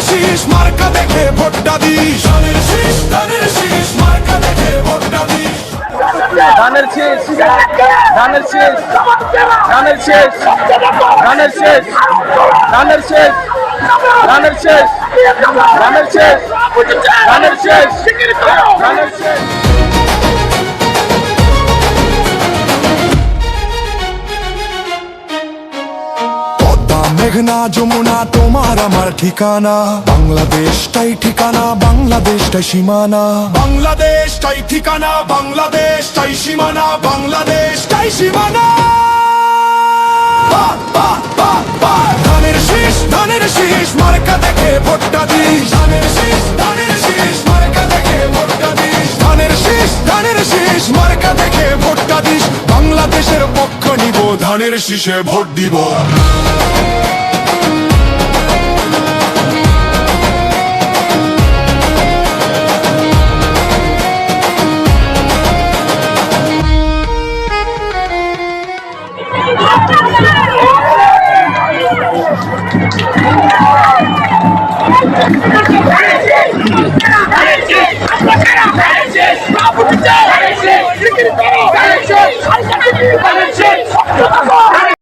শীষ মার্কা দেখে ভোটটা দিস, ধানের শীষ মার্কা দেখে ভোটটা দিস। ধানের শীষ, ধানের শীষ, ধানের শীষ, ধানের শীষ, ধানের শীষ, ধানের শীষ, ধানের শীষ, ধানের শীষ, ধানের শীষ। মেঘনা যমুনা তোমার আমার ঠিকানা, বাংলাদেশটাই ঠিকানা, বাংলাদেশটাই সীমানা, বাংলাদেশটাই ঠিকানা, বাংলাদেশটাই সীমানা, বাংলাদেশটাই সীমানা। ধানের শীষ মার্কা দেখে ভোটটা দিস, ধানের শীষ মার্কা দেখে ভোটটা দিস, ধানের শীষ মার্কা দেখে ভোটটা দিস। বাংলাদেশের পক্ষ নিব, ধানের শীষে ভোট দিব।